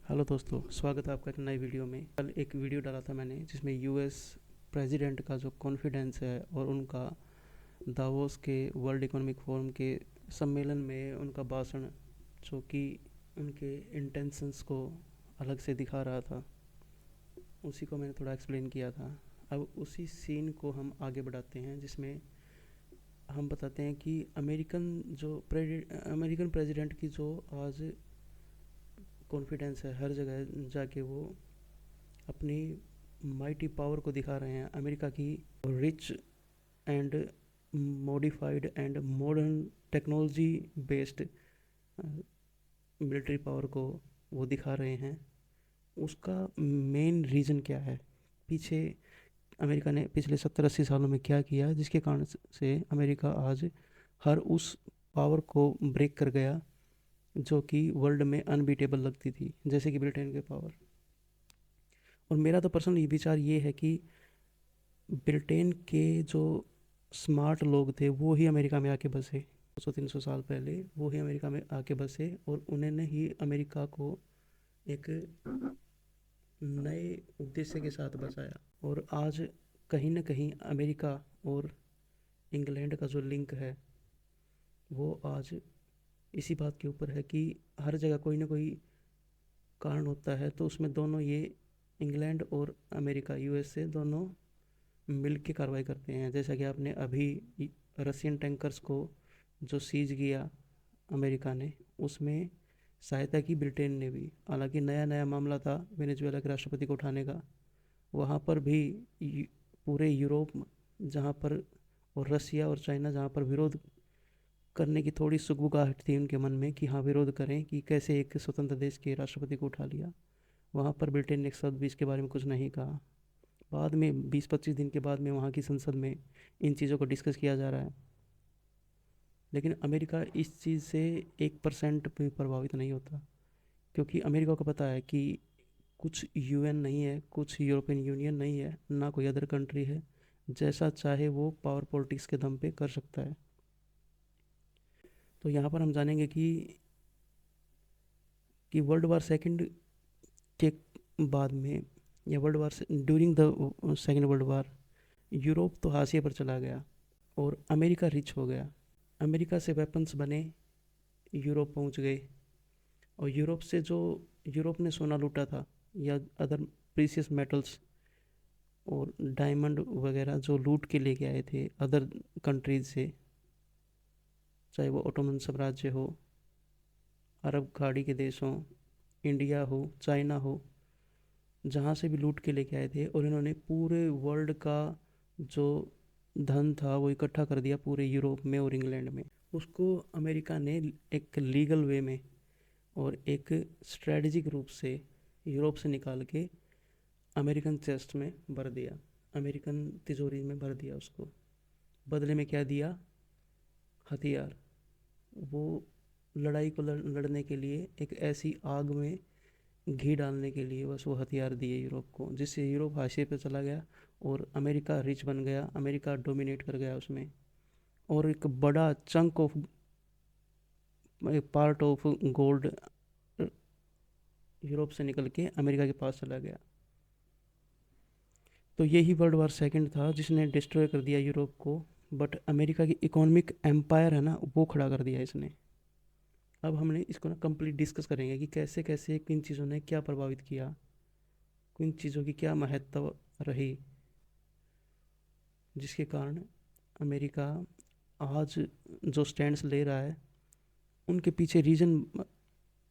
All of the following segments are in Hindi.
हेलो दोस्तों, स्वागत है आपका एक नई वीडियो में। कल एक वीडियो डाला था मैंने जिसमें यूएस प्रेसिडेंट का जो कॉन्फिडेंस है और उनका दावोस के वर्ल्ड इकोनॉमिक फोरम के सम्मेलन में उनका भाषण, जो कि उनके इंटेंशंस को अलग से दिखा रहा था, उसी को मैंने थोड़ा एक्सप्लेन किया था। अब उसी सीन को हम आगे बढ़ाते हैं, जिसमें हम बताते हैं कि अमेरिकन प्रेसिडेंट की जो आज कॉन्फिडेंस है, हर जगह जाके वो अपनी माइटी पावर को दिखा रहे हैं। अमेरिका की rich and modified and modern technology based military power को वो दिखा रहे हैं। उसका मेन रीज़न क्या है पीछे? अमेरिका ने पिछले 70-80 सालों में क्या किया जिसके कारण से अमेरिका आज हर उस पावर को ब्रेक कर गया जो कि वर्ल्ड में अनबीटेबल लगती थी, जैसे कि ब्रिटेन के पावर। और मेरा तो पर्सनल विचार ये है कि ब्रिटेन के जो स्मार्ट लोग थे वो ही अमेरिका में आके बसे। 200-300 साल पहले वो ही अमेरिका में आके बसे और उन्होंने ही अमेरिका को एक नए उद्देश्य के साथ बसाया। और आज कहीं ना कहीं अमेरिका और इंग्लैंड का जो लिंक है वो आज इसी बात के ऊपर है कि हर जगह कोई ना कोई कारण होता है, तो उसमें दोनों ये इंग्लैंड और अमेरिका यूएसए दोनों मिल के कार्रवाई करते हैं। जैसा कि आपने अभी रशियन टैंकर्स को जो सीज किया अमेरिका ने, उसमें सहायता की ब्रिटेन ने भी। हालांकि नया नया मामला था वेनेजुएला के राष्ट्रपति को उठाने का, वहाँ पर भी पूरे यूरोप जहाँ पर और रसिया और चाइना जहाँ पर विरोध करने की थोड़ी सुगबुगाहट थी उनके मन में कि हाँ विरोध करें कि कैसे एक स्वतंत्र देश के राष्ट्रपति को उठा लिया, वहाँ पर ब्रिटेन ने एक शब्द भी इसके बारे में कुछ नहीं कहा। बाद में 20-25 दिन के बाद में वहाँ की संसद में इन चीज़ों को डिस्कस किया जा रहा है, लेकिन अमेरिका इस चीज़ से 1% भी प्रभावित नहीं होता, क्योंकि अमेरिका को पता है कि कुछ यूएन नहीं है, कुछ यूरोपियन यूनियन नहीं है, ना कोई अदर कंट्री है, जैसा चाहे वो पावर पॉलिटिक्स के दम पे कर सकता है। तो यहाँ पर हम जानेंगे कि वर्ल्ड वार सेकंड के बाद में, या world war during the second world war, Europe तो हाशिए पर चला गया और अमेरिका रिच हो गया। अमेरिका से वेपन्स बने, यूरोप पहुंच गए, और यूरोप ने सोना लूटा था या अदर प्रीशियस मेटल्स और डायमंड वगैरह जो लूट के लेके आए थे अदर कंट्रीज से, चाहे वो ओटोमन साम्राज्य हो, अरब खाड़ी के देश हों, इंडिया हो, चाइना हो, जहाँ से भी लूट के लेके आए थे, और इन्होंने पूरे वर्ल्ड का जो धन था वो इकट्ठा कर दिया पूरे यूरोप में और इंग्लैंड में। उसको अमेरिका ने एक लीगल वे में और एक स्ट्रेटजिक रूप से यूरोप से निकाल के अमेरिकन चेस्ट में भर दिया, अमेरिकन तिजोरी में भर दिया। उसको बदले में क्या दिया? हथियार। वो लड़ाई को लड़ने के लिए एक ऐसी आग में घी डालने के लिए बस वो हथियार दिए यूरोप को, जिससे यूरोप हाशिए पे चला गया और अमेरिका रिच बन गया, अमेरिका डोमिनेट कर गया उसमें। और एक बड़ा chunk of part of gold Europe से निकल के अमेरिका के पास चला गया। तो यही वर्ल्ड वार सेकंड था जिसने डिस्ट्रॉय कर दिया यूरोप को, बट अमेरिका की इकोनॉमिक एम्पायर है ना, वो खड़ा कर दिया इसने। अब हमने इसको ना कंप्लीट डिस्कस करेंगे कि कैसे कैसे किन चीज़ों ने क्या प्रभावित किया, किन चीज़ों की क्या महत्व रही, जिसके कारण अमेरिका आज जो स्टैंड्स ले रहा है, उनके पीछे रीज़न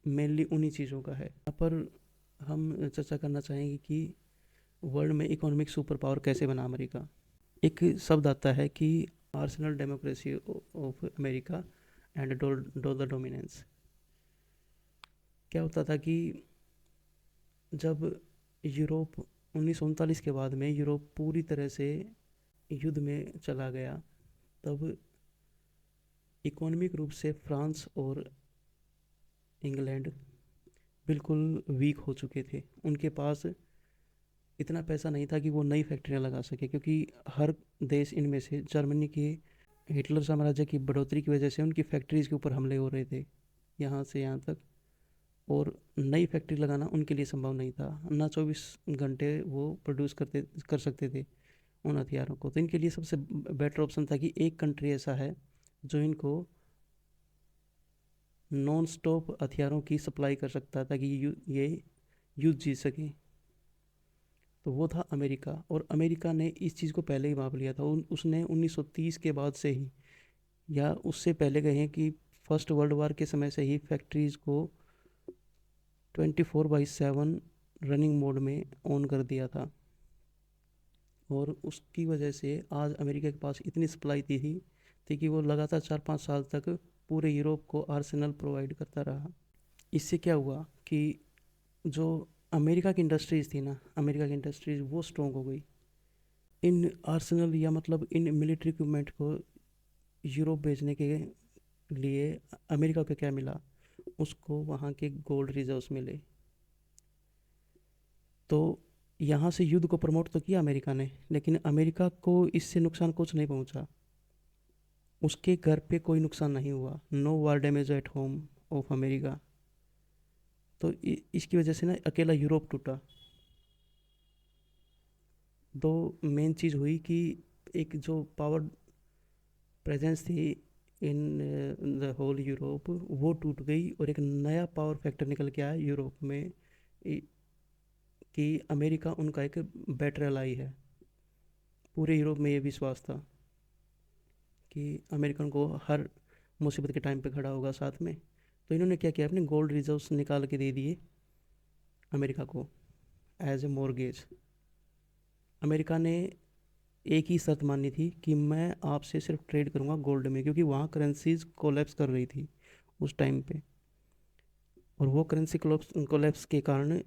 मेनली उन्हीं चीज़ों का है। यहाँ पर हम चर्चा करना चाहेंगे कि वर्ल्ड में इकोनॉमिक सुपर पावर कैसे बना अमेरिका। एक शब्द आता है कि Arsenal democracy of America and dollar dominance. क्या होता था कि जब यूरोप 1939 के बाद में यूरोप पूरी तरह से युद्ध में चला गया, तब इकोनॉमिक रूप से फ्रांस और इंग्लैंड बिल्कुल वीक हो चुके थे। उनके पास इतना पैसा नहीं था कि वो नई फैक्ट्रियां लगा सके, क्योंकि हर देश इनमें से जर्मनी के हिटलर साम्राज्य की बढ़ोतरी की वजह से उनकी फैक्ट्रीज़ के ऊपर हमले हो रहे थे यहाँ से यहाँ तक। और नई फैक्ट्री लगाना उनके लिए संभव नहीं था, ना 24 घंटे वो प्रोड्यूस कर सकते थे उन हथियारों को। तो इनके लिए सबसे बेटर ऑप्शन था कि एक कंट्री ऐसा है जो इनको नॉन स्टॉप हथियारों की सप्लाई कर सकता है ताकि ये युद्ध जीत सकें। तो वो था अमेरिका, और अमेरिका ने इस चीज़ को पहले ही भांप लिया था। उसने 1930 के बाद से ही, या उससे पहले कहें कि फर्स्ट वर्ल्ड वार के समय से ही, फैक्ट्रीज़ को 24/7 रनिंग मोड में ऑन कर दिया था। और उसकी वजह से आज अमेरिका के पास इतनी सप्लाई थी कि वो लगातार 4-5 साल तक पूरे यूरोप को आर्सेनल प्रोवाइड करता रहा। इससे क्या हुआ कि जो अमेरिका की इंडस्ट्रीज़ थी ना, अमेरिका की इंडस्ट्रीज़ वो स्ट्रॉन्ग हो गई। इन आर्सेनल, या मतलब इन मिलिट्री इक्विपमेंट को यूरोप भेजने के लिए अमेरिका को क्या मिला? उसको वहाँ के गोल्ड रिजर्व्स मिले। तो यहाँ से युद्ध को प्रमोट तो किया अमेरिका ने, लेकिन अमेरिका को इससे नुकसान कुछ नहीं पहुँचा। उसके घर पे कोई नुकसान नहीं हुआ। No war damage at home of America. तो इसकी वजह से ना अकेला यूरोप टूटा। दो मेन चीज़ हुई कि एक जो पावर प्रेजेंस थी इन द होल यूरोप, वो टूट गई, और एक नया पावर फैक्टर निकल के आया यूरोप में, कि अमेरिका उनका एक बेटर एलाई है। पूरे यूरोप में ये विश्वास था कि अमेरिकन को हर मुसीबत के टाइम पे खड़ा होगा साथ में। तो इन्होंने क्या किया, अपने गोल्ड रिजर्व्स निकाल के दे दिए अमेरिका को एज ए मॉर्गेज। अमेरिका ने एक ही शर्त मानी थी कि मैं आपसे सिर्फ ट्रेड करूंगा गोल्ड में, क्योंकि वहाँ करेंसीज कोलैप्स कर रही थी उस टाइम पे। और वो करेंसी कोलैप्स के कारण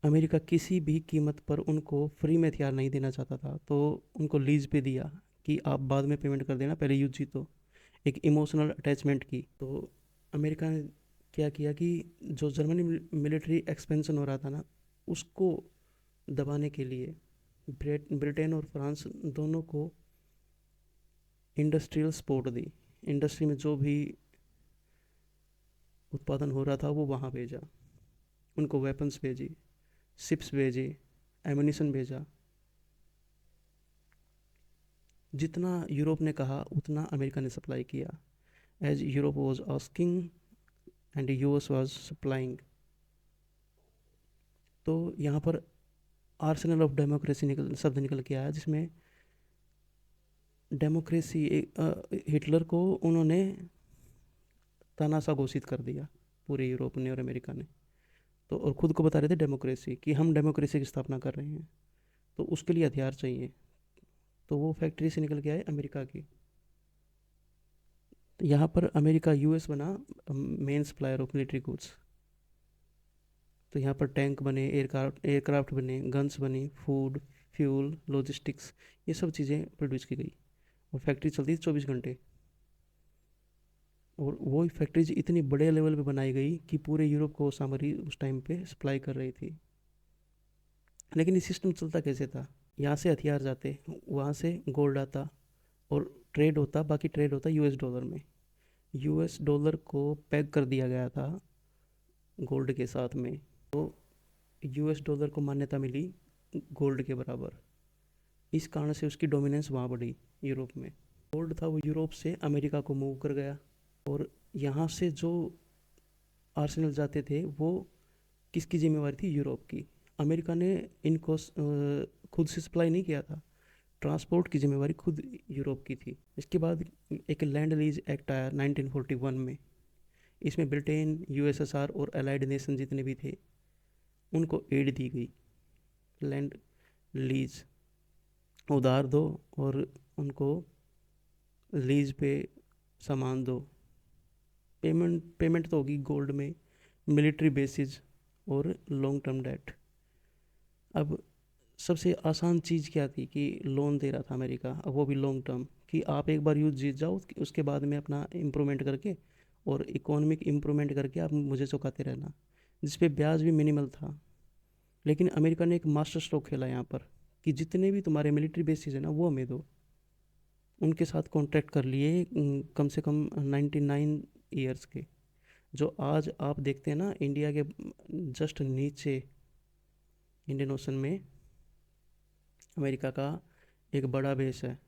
अमेरिका किसी भी कीमत पर उनको फ्री में हथियार नहीं देना चाहता था, तो उनको लीज पे दिया कि आप बाद में पेमेंट कर देना, पहले युद्ध जीतो। एक इमोशनल अटैचमेंट की। तो अमेरिका ने क्या किया कि जो जर्मनी मिलिट्री एक्सपेंशन हो रहा था ना, उसको दबाने के लिए ब्रिटेन और फ्रांस दोनों को इंडस्ट्रियल सपोर्ट दी। इंडस्ट्री में जो भी उत्पादन हो रहा था वो वहाँ भेजा, उनको वेपन्स भेजी, शिप्स भेजे, एमुनिशन भेजा। जितना यूरोप ने कहा उतना अमेरिका ने सप्लाई किया, as Europe was asking and US was supplying. तो यहाँ पर आर्सेनल ऑफ डेमोक्रेसी शब्द निकल के आया, जिसमें डेमोक्रेसी, हिटलर को उन्होंने तानाशाह घोषित कर दिया पूरे यूरोप ने और अमेरिका ने। तो और ख़ुद को बता रहे थे डेमोक्रेसी, कि हम डेमोक्रेसी की स्थापना कर रहे हैं, तो उसके लिए हथियार चाहिए। तो वो फैक्ट्री से निकल के आए अमेरिका की। तो यहाँ पर अमेरिका, यूएस बना main supplier of military goods. तो यहाँ पर टैंक बने, एयरक्राफ्ट बने, गन्स बनी, फूड, फ्यूल, लॉजिस्टिक्स, ये सब चीज़ें प्रोड्यूस की गई। और फैक्ट्री चलती थी 24 घंटे। और वो फैक्ट्रीज इतनी बड़े लेवल पे बनाई गई कि पूरे यूरोप को सामग्री उस टाइम पे सप्लाई कर रही थी। लेकिन ये सिस्टम चलता कैसे था? यहाँ से हथियार जाते, वहाँ से गोल्ड आता, और ट्रेड होता, बाकी ट्रेड होता यूएस डॉलर में। यूएस डॉलर को पैक कर दिया गया था गोल्ड के साथ में। तो यूएस डॉलर को मान्यता मिली गोल्ड के बराबर। इस कारण से उसकी डोमिनेंस वहाँ बढ़ी यूरोप में। गोल्ड था वो यूरोप से अमेरिका को मूव कर गया। और यहाँ से जो आर्सेनल जाते थे वो किसकी जिम्मेवारी थी? यूरोप की। अमेरिका ने इनको खुद से सप्लाई नहीं किया था, ट्रांसपोर्ट की जिम्मेवारी खुद यूरोप की थी। इसके बाद एक लैंड लीज एक्ट आया 1941 में। इसमें ब्रिटेन, यूएसएसआर और अलाइड नेशन जितने भी थे उनको एड दी गई। लैंड लीज, उधार दो और उनको लीज पे सामान दो। पेमेंट तो होगी गोल्ड में, मिलिट्री बेसिस और लॉन्ग टर्म डेट। अब सबसे आसान चीज़ क्या थी कि लोन दे रहा था अमेरिका, अब वो भी लॉन्ग टर्म, कि आप एक बार यूज जीत जाओ, उसके बाद में अपना इम्प्रूवमेंट करके और इकोनॉमिक इम्प्रूवमेंट करके आप मुझे चुकाते रहना, जिस पे ब्याज भी मिनिमल था। लेकिन अमेरिका ने एक मास्टर स्ट्रोक खेला यहाँ पर, कि जितने भी तुम्हारे मिलिट्री बेसिस है ना वो हमें दो। उनके साथ कॉन्ट्रैक्ट कर लिए कम से कम 99 ईयर्स के, जो आज आप देखते हैं ना इंडिया के जस्ट नीचे इंडियन ओशन में अमेरिका का एक बड़ा बेस है।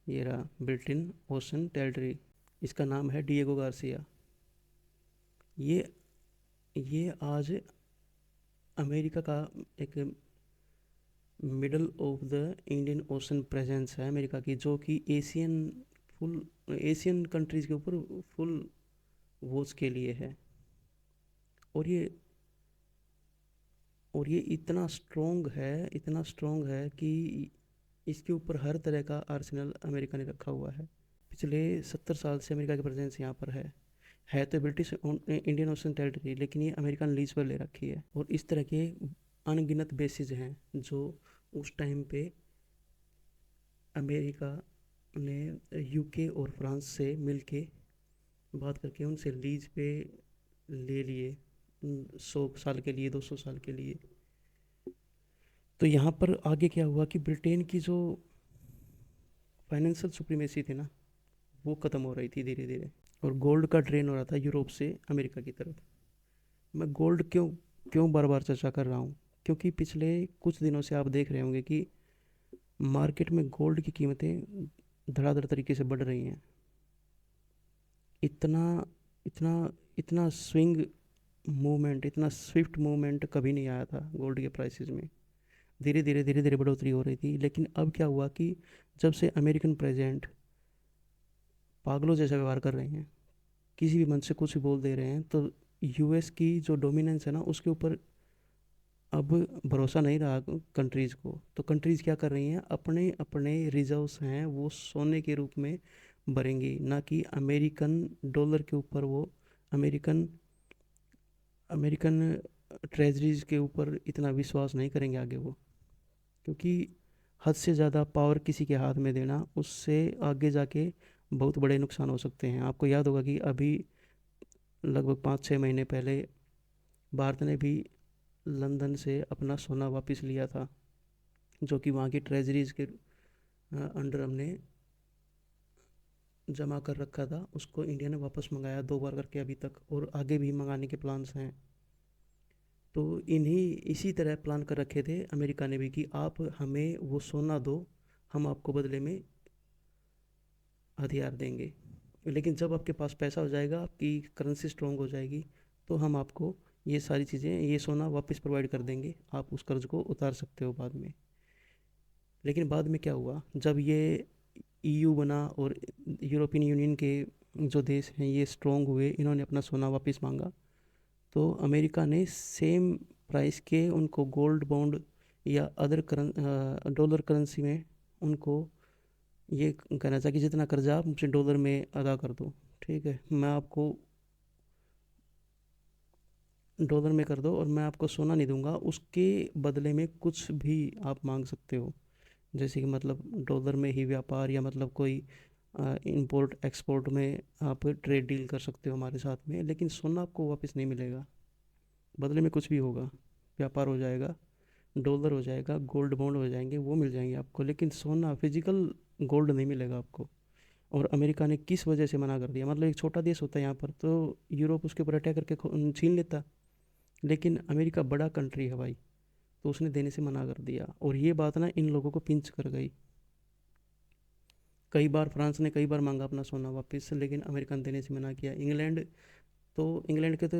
ये रहा ब्रिटेन ओशन टेरिटरी, इसका नाम है डिएगो गार्सिया। ये ये आज अमेरिका का एक middle of the Indian ocean presence है अमेरिका की, जो कि फुल एशियन कंट्रीज़ के ऊपर फुल वॉच के लिए है। और ये और ये इतना स्ट्रॉन्ग है कि इसके ऊपर हर तरह का आर्सेनल अमेरिका ने रखा हुआ है। पिछले 70 साल से अमेरिका की प्रेजेंस यहाँ पर है तो ब्रिटिश इंडियन ओशन टेरिटरी, लेकिन ये अमेरिकन लीज पर ले रखी है। और इस तरह के अनगिनत बेसिस हैं जो उस टाइम पे अमेरिका ने यूके और फ्रांस से मिलके बात करके उनसे लीज पे ले लिए 100 साल के लिए, 200 साल के लिए। तो यहाँ पर आगे क्या हुआ कि ब्रिटेन की जो फाइनेंशियल सुप्रीमेसी थी ना, वो ख़त्म हो रही थी धीरे धीरे, और गोल्ड का ड्रेन हो रहा था यूरोप से अमेरिका की तरफ। मैं गोल्ड क्यों क्यों बार बार चर्चा कर रहा हूँ, क्योंकि पिछले कुछ दिनों से आप देख रहे होंगे कि मार्केट में गोल्ड की कीमतें धड़ाधड़ तरीके से बढ़ रही हैं। इतना इतना इतना स्विंग मूवमेंट, इतना स्विफ्ट मूवमेंट कभी नहीं आया था गोल्ड के प्राइसेस में। धीरे धीरे बढ़ोतरी हो रही थी, लेकिन अब क्या हुआ कि जब से अमेरिकन प्रेसिडेंट पागलों जैसा व्यवहार कर रहे हैं, किसी भी मन से कुछ भी बोल दे रहे हैं, तो यूएस की जो डोमिनेंस है ना, उसके ऊपर अब भरोसा नहीं रहा कंट्रीज़ को। तो कंट्रीज़ क्या कर रही हैं, अपने अपने रिजर्व्स हैं वो सोने के रूप में भरेंगी, ना कि अमेरिकन डॉलर के ऊपर वो अमेरिकन अमेरिकन ट्रेजरीज के ऊपर इतना विश्वास नहीं करेंगे आगे वो। क्योंकि हद से ज़्यादा पावर किसी के हाथ में देना, उससे आगे जाके बहुत बड़े नुकसान हो सकते हैं। आपको याद होगा कि अभी लगभग 5-6 महीने पहले भारत ने भी लंदन से अपना सोना वापस लिया था, जो कि वहाँ की ट्रेजरीज के अंडर हमने जमा कर रखा था। उसको इंडिया ने वापस मंगाया 2 बार करके अभी तक, और आगे भी मंगाने के प्लान्स हैं। तो इसी तरह प्लान कर रखे थे अमेरिका ने भी कि आप हमें वो सोना दो, हम आपको बदले में हथियार देंगे, लेकिन जब आपके पास पैसा हो जाएगा, आपकी करेंसी स्ट्रांग हो जाएगी, तो हम आपको ये सारी चीज़ें, ये सोना वापस प्रोवाइड कर देंगे, आप उस कर्ज को उतार सकते हो बाद में। लेकिन बाद में क्या हुआ, जब ये ईयू बना और यूरोपियन यूनियन के जो देश हैं ये स्ट्रांग हुए, इन्होंने अपना सोना वापस मांगा, तो अमेरिका ने सेम प्राइस के उनको गोल्ड बॉन्ड या अदर डॉलर करेंसी में उनको ये कहना था कि जितना कर्जा आप मुझे डॉलर में अदा कर दो, ठीक है, मैं आपको डॉलर में कर दो और मैं आपको सोना नहीं दूंगा, उसके बदले में कुछ भी आप मांग सकते हो। जैसे कि मतलब डॉलर में ही व्यापार, या मतलब कोई इंपोर्ट एक्सपोर्ट में आप ट्रेड डील कर सकते हो हमारे साथ में, लेकिन सोना आपको वापस नहीं मिलेगा। बदले में कुछ भी होगा, व्यापार हो जाएगा, डॉलर हो जाएगा, गोल्ड बॉन्ड हो जाएंगे, वो मिल जाएंगे आपको, लेकिन सोना फिजिकल गोल्ड नहीं मिलेगा आपको। और अमेरिका ने किस वजह से मना कर दिया, मतलब एक छोटा देश होता है यहाँ पर तो यूरोप उसके ऊपर अटैक करके छीन लेता, लेकिन अमेरिका बड़ा कंट्री है भाई, तो उसने देने से मना कर दिया। और ये बात ना इन लोगों को पिंच कर गई। कई बार फ्रांस ने कई बार मांगा अपना सोना वापस, लेकिन अमेरिका ने देने से मना किया। इंग्लैंड के तो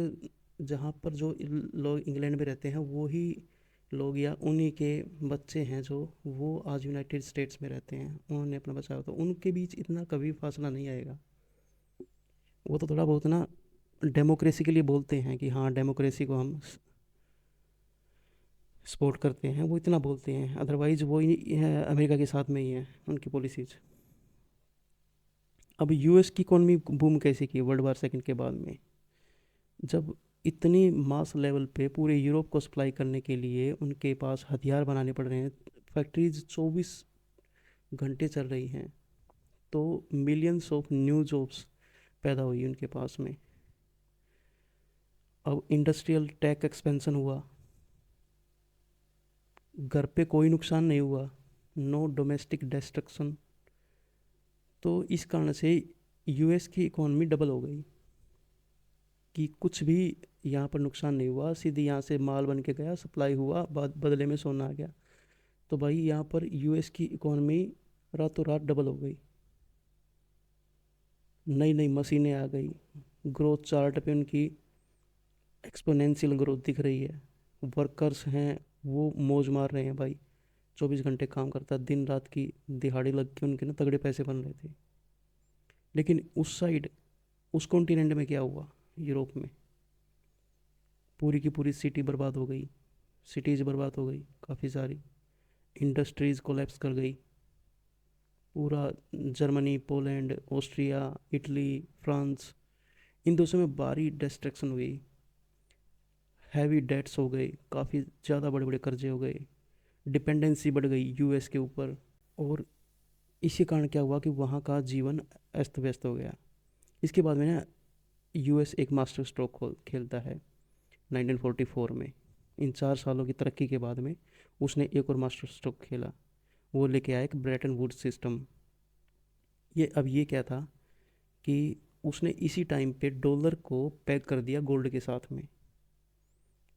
जहाँ पर जो लोग इंग्लैंड में रहते हैं वो ही लोग या उन्हीं के बच्चे हैं जो वो आज यूनाइटेड स्टेट्स में रहते हैं, उन्होंने अपना बचाया, तो उनके बीच इतना कभी फासला नहीं आएगा। वो तो थोड़ा बहुत ना डेमोक्रेसी के लिए बोलते हैं कि हाँ डेमोक्रेसी को हम सपोर्ट करते हैं, वो इतना बोलते हैं, अदरवाइज़ वो ही अमेरिका के साथ में ही है उनकी पॉलिसीज। अब यूएस की इकोनॉमी बूम कैसे की वर्ल्ड वार सेकंड के बाद में, जब इतनी मास लेवल पे पूरे यूरोप को सप्लाई करने के लिए उनके पास हथियार बनाने पड़ रहे हैं, फैक्ट्रीज 24 घंटे चल रही हैं, तो मिलियंस ऑफ न्यू जॉब्स पैदा हुई उनके पास में। अब इंडस्ट्रियल टेक एक्सपेंशन हुआ, घर पे कोई नुकसान नहीं हुआ, नो डोमेस्टिक डिस्ट्रक्शन। तो इस कारण से यूएस की इकोनॉमी डबल हो गई। कि कुछ भी यहाँ पर नुकसान नहीं हुआ, सीधे यहाँ से माल बन के गया, सप्लाई हुआ, बाद बदले में सोना आ गया। तो भाई यहाँ पर यूएस की इकोनॉमी रातों रात डबल हो गई, नई नई मशीनें आ गई, ग्रोथ चार्ट पे उनकी एक्सपोनेंशियल ग्रोथ दिख रही है। वर्कर्स हैं वो मौज मार रहे हैं भाई, 24 घंटे काम करता, दिन रात की दिहाड़ी लग के उनके ना तगड़े पैसे बन रहे थे। लेकिन उस साइड, उस कॉन्टिनेंट में क्या हुआ, यूरोप में पूरी की पूरी सिटी बर्बाद हो गई, सिटीज़ बर्बाद हो गई, काफ़ी सारी इंडस्ट्रीज़ कोलैप्स कर गई। पूरा Germany, Poland, Austria, Italy, France, इन देशों में भारी डिस्ट्रक्शन हुई, हैवी डेट्स हो गए, काफ़ी ज़्यादा बड़े बड़े कर्जे हो गए, डिपेंडेंसी बढ़ गई यूएस के ऊपर। और इसी कारण क्या हुआ कि वहाँ का जीवन अस्त व्यस्त हो गया। इसके बाद में ना यूएस एक मास्टर स्ट्रोक खेलता है 1944 में। इन 4 सालों की तरक्की के बाद में उसने एक और मास्टर स्ट्रोक खेला, वो लेके आया एक ब्रेटन वुड्स सिस्टम। ये क्या था कि उसने इसी टाइम पे डॉलर को पैक कर दिया गोल्ड के साथ में।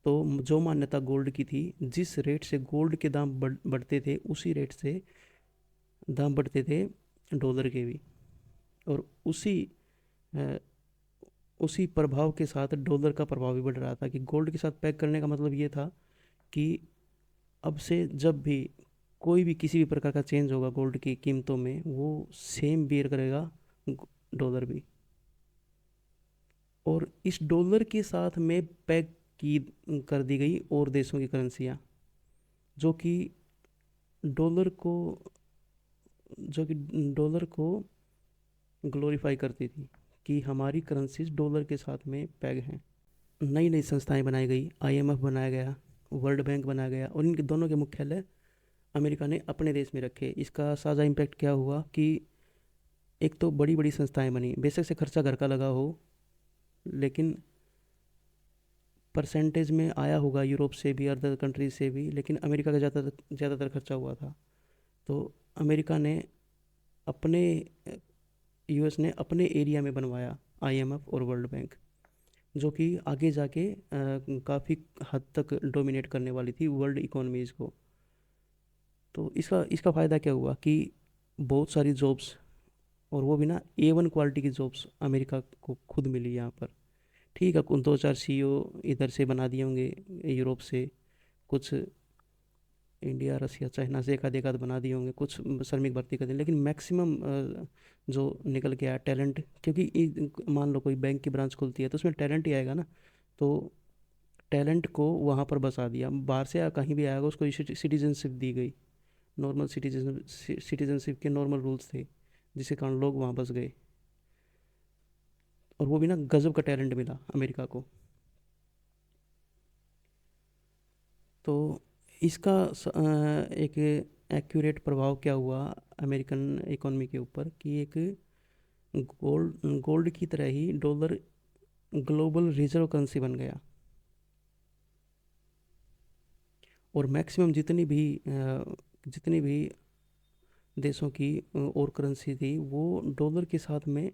तो जो मान्यता गोल्ड की थी, जिस रेट से गोल्ड के दाम बढ़ते थे, उसी रेट से दाम बढ़ते थे डॉलर के भी। और अ, उसी प्रभाव के साथ डॉलर का प्रभाव भी बढ़ रहा था, कि गोल्ड के साथ पैक करने का मतलब ये था कि अब से जब भी कोई भी किसी भी प्रकार का चेंज होगा गोल्ड की कीमतों में, वो सेम बियर करेगा डॉलर भी। और इस डॉलर के साथ में पैक की कर दी गई और देशों की करेंसियाँ, जो कि डॉलर को जो कि डॉलर को ग्लोरीफाई करती थी, कि हमारी करेंसीज डॉलर के साथ में पैग हैं। नई नई संस्थाएं बनाई गई, आईएमएफ बनाया गया, वर्ल्ड बैंक बनाया गया, और इनके दोनों के मुख्यालय अमेरिका ने अपने देश में रखे। इसका साझा इम्पैक्ट क्या हुआ कि एक तो बड़ी बड़ी संस्थाएं बनी, बेशक से खर्चा घर का लगा हो, लेकिन परसेंटेज में आया होगा यूरोप से भी, अदर कंट्रीज से भी, लेकिन अमेरिका का ज़्यादातर खर्चा हुआ था। तो अमेरिका ने अपने यूएस ने अपने एरिया में बनवाया आईएमएफ और वर्ल्ड बैंक, जो कि आगे जाके काफ़ी हद तक डोमिनेट करने वाली थी वर्ल्ड इकोनॉमीज़ को। तो इसका इसका फ़ायदा क्या हुआ कि बहुत सारी जॉब्स, और वो भी ना A1 क्वालिटी की जॉब्स अमेरिका को खुद मिली यहाँ पर। ठीक है, कुछ दो चार सीईओ इधर से बना दिए होंगे यूरोप से, कुछ इंडिया, रसिया, चाइना से एक आध बना दिए होंगे, कुछ श्रमिक भर्ती कर दिए, लेकिन मैक्सिमम जो निकल के आया टैलेंट, क्योंकि मान लो कोई बैंक की ब्रांच खुलती है तो उसमें टैलेंट ही आएगा ना। तो टैलेंट को वहाँ पर बसा दिया, बाहर से या कहीं भी आएगा उसको सिटीजनशिप दी गई। नॉर्मल सिटीजनशिप के नॉर्मल रूल्स थे, जिसके कारण लोग वहाँ बस गए। और वो भी ना गजब का टैलेंट मिला अमेरिका को। तो इसका एक एक्यूरेट प्रभाव क्या हुआ अमेरिकन इकोनॉमी के ऊपर, कि एक गोल्ड की तरह ही डॉलर ग्लोबल रिजर्व करेंसी बन गया। और मैक्सिमम जितनी भी देशों की और करेंसी थी, वो डॉलर के साथ में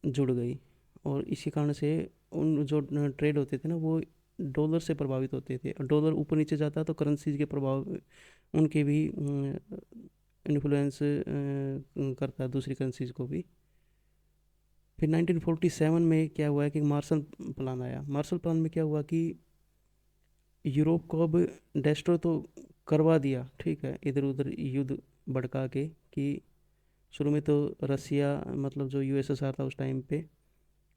जुड़ गई। और इसी कारण से उन जो ट्रेड होते थे ना, वो डॉलर से प्रभावित होते थे। डॉलर ऊपर नीचे जाता तो करेंसीज के प्रभाव उनके भी इन्फ्लुएंस करता है दूसरी करेंसीज को भी। फिर 1947 में क्या हुआ है कि मार्शल प्लान आया। मार्शल प्लान में क्या हुआ कि यूरोप को अब डेस्ट्रॉय तो करवा दिया, ठीक है, इधर उधर युद्ध भड़का के, कि शुरू में तो रसिया, मतलब जो यूएसएसआर था उस टाइम पे,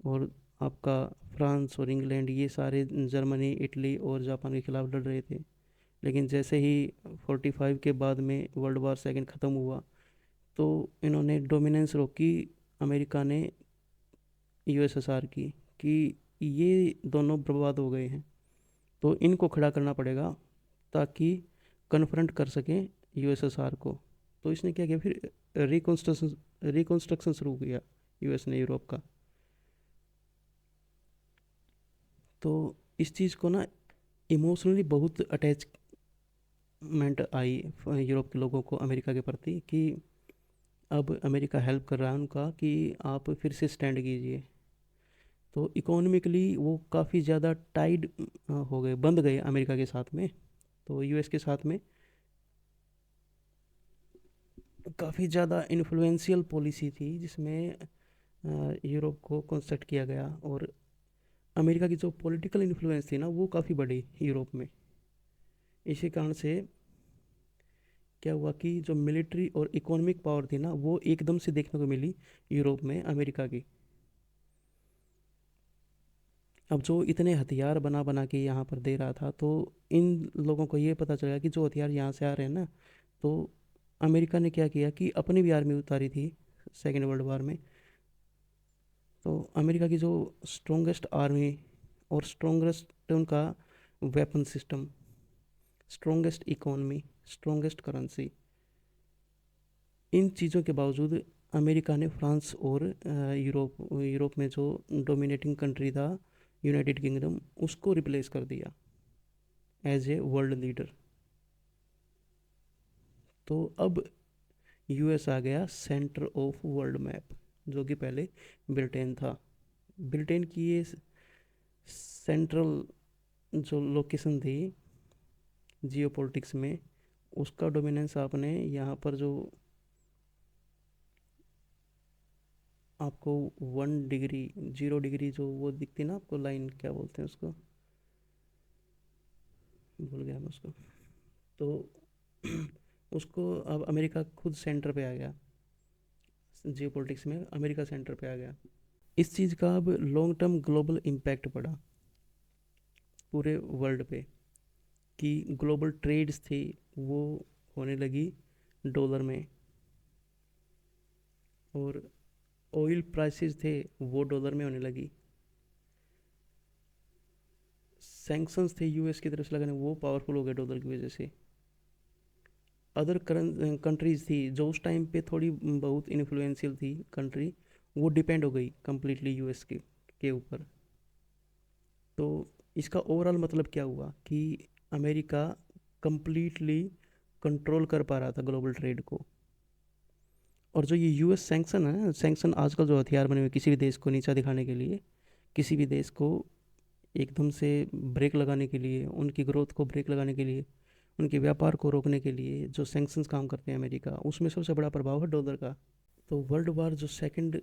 और आपका फ्रांस और इंग्लैंड, ये सारे जर्मनी, इटली और जापान के खिलाफ लड़ रहे थे। लेकिन जैसे ही 45 के बाद में वर्ल्ड वार सेकेंड ख़त्म हुआ, तो इन्होंने डोमिनेंस रोकी, अमेरिका ने यूएसएसआर की, कि ये दोनों बर्बाद हो गए हैं, तो इनको खड़ा करना पड़ेगा ताकि कन्फ्रंट कर सकें यूएसएसआर को। तो इसने क्या किया फिर, रिकॉन्स्ट्रक्शन रिकॉन्स्ट्रक्शन शुरू किया यूएस ने यूरोप का। तो इस चीज़ को ना इमोशनली बहुत अटैचमेंट आई यूरोप के लोगों को अमेरिका के प्रति, कि अब अमेरिका हेल्प कर रहा है उनका, कि आप फिर से स्टैंड कीजिए। तो इकोनॉमिकली वो काफ़ी ज़्यादा टाइड हो गए, बंध गए अमेरिका के साथ में। तो यूएस के साथ में काफ़ी ज़्यादा इन्फ्लुएंशियल पॉलिसी थी, जिसमें यूरोप को कंस्ट्रक्ट किया गया। और अमेरिका की जो पॉलिटिकल इन्फ्लुएंस थी ना, वो काफ़ी बढ़ी यूरोप में। इसी कारण से क्या हुआ कि जो मिलिट्री और इकोनॉमिक पावर थी ना, वो एकदम से देखने को मिली यूरोप में अमेरिका की। अब जो इतने हथियार बना बना के यहाँ पर दे रहा था, तो इन लोगों को ये पता चला कि जो हथियार यहाँ से आ रहे हैं ना, तो अमेरिका ने क्या किया कि अपनी भी आर्मी उतारी थी सेकेंड वर्ल्ड वार में। तो अमेरिका की जो स्ट्रोंगेस्ट आर्मी और स्ट्रोंगेस्ट उनका weapon system, strongest economy, strongest currency, इन चीज़ों के बावजूद अमेरिका ने फ्रांस और यूरोप यूरोप में जो डोमिनेटिंग कंट्री था यूनाइटेड किंगडम, उसको रिप्लेस कर दिया एज ए वर्ल्ड लीडर। तो अब यूएस आ गया सेंटर ऑफ वर्ल्ड मैप, जो कि पहले ब्रिटेन था। ब्रिटेन की ये सेंट्रल जो लोकेशन थी जियोपॉलिटिक्स में, उसका डोमिनेंस आपने यहाँ पर जो आपको 1 डिग्री 0 डिग्री जो वो दिखती ना आपको लाइन, क्या बोलते हैं उसको, भूल गया मैं उसको। तो उसको अब अमेरिका खुद सेंटर पे आ गया, जियो पॉलिटिक्स में अमेरिका सेंटर पे आ गया। इस चीज़ का अब लॉन्ग टर्म ग्लोबल इम्पैक्ट पड़ा पूरे वर्ल्ड पे, कि ग्लोबल ट्रेड्स थी वो होने लगी डॉलर में, और ऑयल प्राइसेस थे वो डॉलर में होने लगी। सैंक्शंस थे यूएस की तरफ से लगाने, वो पावरफुल हो गए डॉलर की वजह से। अदर कंट्रीज़ थी जो उस टाइम पे थोड़ी बहुत इन्फ्लुएंशियल थी कंट्री, वो डिपेंड हो गई कम्प्लीटली यूएस के ऊपर। तो इसका ओवरऑल मतलब क्या हुआ कि अमेरिका कंप्लीटली कंट्रोल कर पा रहा था ग्लोबल ट्रेड को। और जो ये यूएस सैंक्शन है, सैंक्शन आजकल जो हथियार बने हुए किसी भी देश को नीचा दिखाने के लिए, किसी भी देश को एकदम से ब्रेक लगाने के लिए, उनकी ग्रोथ को ब्रेक लगाने के लिए, उनके व्यापार को रोकने के लिए जो सैंक्शंस काम करते हैं अमेरिका, उसमें सबसे बड़ा प्रभाव है डॉलर का। तो वर्ल्ड वार जो सेकंड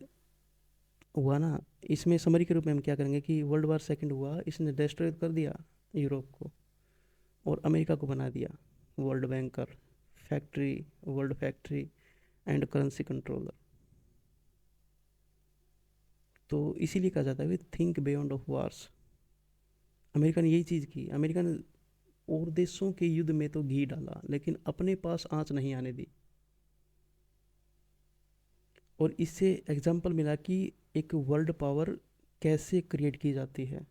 हुआ ना, इसमें समरी के रूप में हम क्या करेंगे कि वर्ल्ड वार सेकंड हुआ, इसने डिस्ट्रॉय कर दिया यूरोप को और अमेरिका को बना दिया world banker, factory, world factory and currency controller. तो इसीलिए कहा जाता है we think beyond of wars. America ने यही चीज़ की। अमेरिका ने और देशों के युद्ध में तो घी डाला, लेकिन अपने पास आंच नहीं आने दी। और इससे एग्जाम्पल मिला कि एक वर्ल्ड पावर कैसे क्रिएट की जाती है।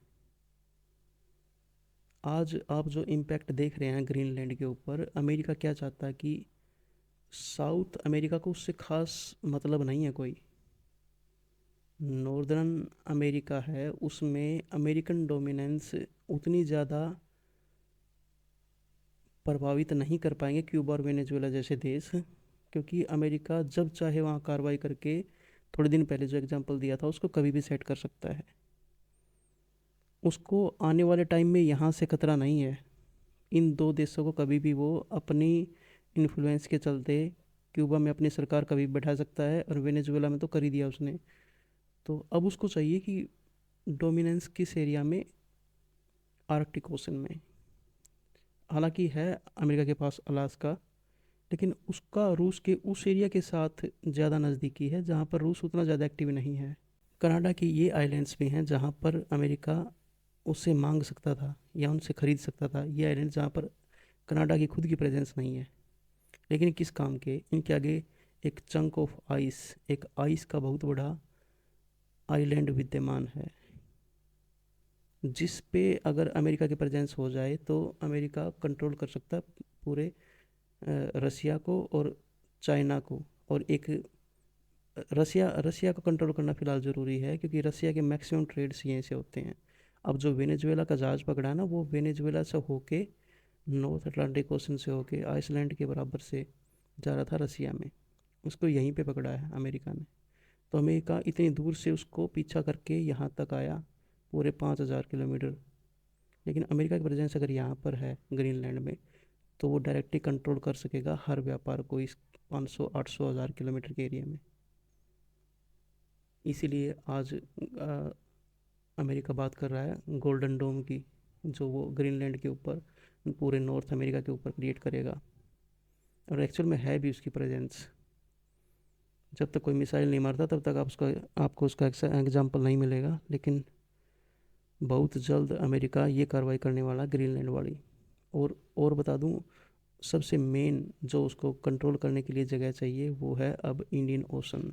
आज आप जो इम्पैक्ट देख रहे हैं ग्रीनलैंड के ऊपर, अमेरिका क्या चाहता है कि साउथ अमेरिका को उससे खास मतलब नहीं है कोई। नॉर्दर्न अमेरिका है, उसमें अमेरिकन डोमिनेंस उतनी ज़्यादा प्रभावित नहीं कर पाएंगे क्यूबा और वेनेजुएला जैसे देश, क्योंकि अमेरिका जब चाहे वहाँ कार्रवाई करके, थोड़े दिन पहले जो एग्जांपल दिया था उसको कभी भी सेट कर सकता है। उसको आने वाले टाइम में यहाँ से खतरा नहीं है। इन दो देशों को कभी भी वो अपनी इन्फ्लुएंस के चलते क्यूबा में अपनी सरकार कभी भी बैठा सकता है, और वेनेजुएला में तो कर ही दिया उसने। तो अब उसको चाहिए कि डोमिनेंस किस एरिया में, आर्कटिक ओशन में। हालांकि है अमेरिका के पास अलास्का, लेकिन उसका रूस के उस एरिया के साथ ज़्यादा नज़दीकी है जहाँ पर रूस उतना ज़्यादा एक्टिव नहीं है। कनाडा की ये आइलैंड्स भी हैं जहाँ पर अमेरिका उससे मांग सकता था या उनसे ख़रीद सकता था। ये आइलैंड जहाँ पर कनाडा की खुद की प्रेजेंस नहीं है, लेकिन किस काम के, इनके आगे एक चंक ऑफ आइस, एक आइस का बहुत बड़ा आइलैंड विद्यमान है, जिस पे अगर अमेरिका की प्रेजेंस हो जाए तो अमेरिका कंट्रोल कर सकता है पूरे रसिया को और चाइना को। और एक रसिया रसिया को कंट्रोल करना फ़िलहाल ज़रूरी है, क्योंकि रसिया के मैक्सिमम ट्रेड्स यहीं से होते हैं। अब जो वेनेजुएला का जहाज़ पकड़ा है ना, वो वेनेजुएला से होके नॉर्थ अटलांटिक ओशन से होके आइसलैंड के बराबर से जा रहा था रसिया में, उसको यहीं पे पकड़ा है अमेरिका ने। तो अमेरिका इतनी दूर से उसको पीछा करके यहाँ तक आया, पूरे 5,000 किलोमीटर। लेकिन अमेरिका की प्रेजेंस अगर यहाँ पर है ग्रीनलैंड में, तो वो डायरेक्टली कंट्रोल कर सकेगा हर व्यापार को इस 500 800 हज़ार किलोमीटर के एरिया में। इसीलिए आज अमेरिका बात कर रहा है गोल्डन डोम की, जो वो ग्रीनलैंड के ऊपर, पूरे नॉर्थ अमेरिका के ऊपर क्रिएट करेगा। और एक्चुअल में है भी उसकी प्रेजेंस। जब तक कोई मिसाइल नहीं मारता तब तक आपको उसका एग्जाम्पल नहीं मिलेगा, लेकिन बहुत जल्द अमेरिका ये कार्रवाई करने वाला ग्रीनलैंड वाली। और बता दूं, सबसे मेन जो उसको कंट्रोल करने के लिए जगह चाहिए वो है अब इंडियन ओशन।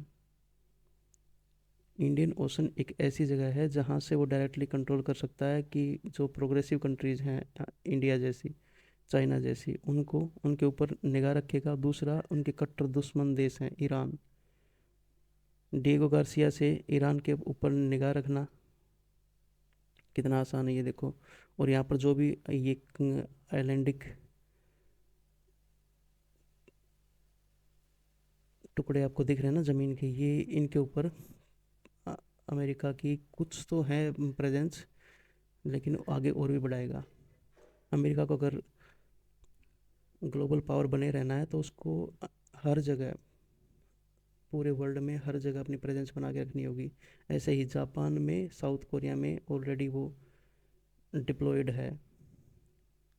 इंडियन ओशन एक ऐसी जगह है जहाँ से वो डायरेक्टली कंट्रोल कर सकता है कि जो प्रोग्रेसिव कंट्रीज़ हैं, इंडिया जैसी, चाइना जैसी, उनको उनके ऊपर निगाह रखेगा। दूसरा, उनके कट्टर दुश्मन देश हैं ईरान, डिएगो गार्सिया से ईरान के ऊपर निगाह रखना कितना आसान है ये देखो। और यहाँ पर जो भी ये आइलैंडिक टुकड़े आपको दिख रहे हैं ना ज़मीन के, ये इनके ऊपर अ, अमेरिका की कुछ तो है प्रेजेंस, लेकिन आगे और भी बढ़ाएगा। अमेरिका को अगर ग्लोबल पावर बने रहना है तो उसको हर जगह, पूरे वर्ल्ड में हर जगह अपनी प्रेजेंस बना के रखनी होगी। ऐसे ही जापान में, साउथ कोरिया में ऑलरेडी वो डिप्लॉयड है।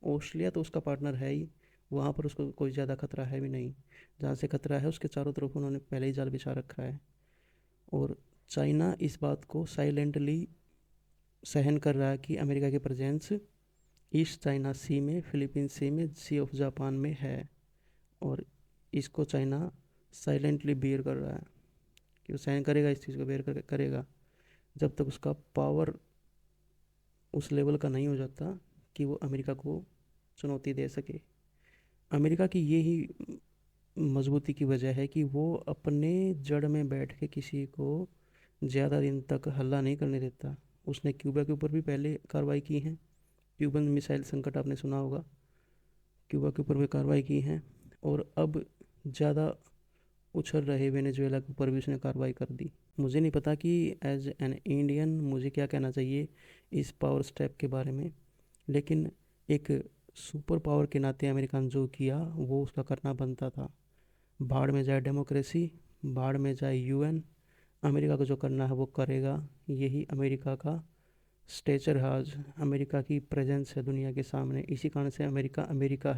ऑस्ट्रेलिया तो उसका पार्टनर है ही, वहाँ पर उसको कोई ज़्यादा खतरा है भी नहीं। जहाँ से खतरा है उसके चारों तरफ उन्होंने पहले ही जाल बिछा रखा है। और चाइना इस बात को साइलेंटली सहन कर रहा है कि अमेरिका की प्रेजेंस ईस्ट चाइना सी में, फिलीपींस सी में, सी ऑफ जापान में है। और इसको चाइना साइलेंटली बियर कर रहा है कि वो सहन करेगा, इस चीज़ को बियर करेगा जब तक उसका पावर उस लेवल का नहीं हो जाता कि वो अमेरिका को चुनौती दे सके। अमेरिका की यही मजबूती की वजह है कि वो अपने जड़ में बैठ के किसी को ज़्यादा दिन तक हल्ला नहीं करने देता। उसने क्यूबा के ऊपर भी पहले कार्रवाई की है, क्यूबन मिसाइल संकट आपने सुना होगा, क्यूबा के ऊपर भी कार्रवाई की है। और अब ज़्यादा उछल रहे वेनेजुएला के ऊपर भी उसने कार्रवाई कर दी। मुझे नहीं पता कि एज एन इंडियन मुझे क्या कहना चाहिए इस पावर स्टेप के बारे में, लेकिन एक सुपर पावर के नाते अमेरिका ने जो किया वो उसका करना बनता था। भाड़ में जाए डेमोक्रेसी, भाड़ में जाए यूएन, अमेरिका को जो करना है वो करेगा। यही अमेरिका का स्टेचर है आज, अमेरिका की प्रेजेंस है दुनिया के सामने। इसी कारण से अमेरिका अमेरिका है।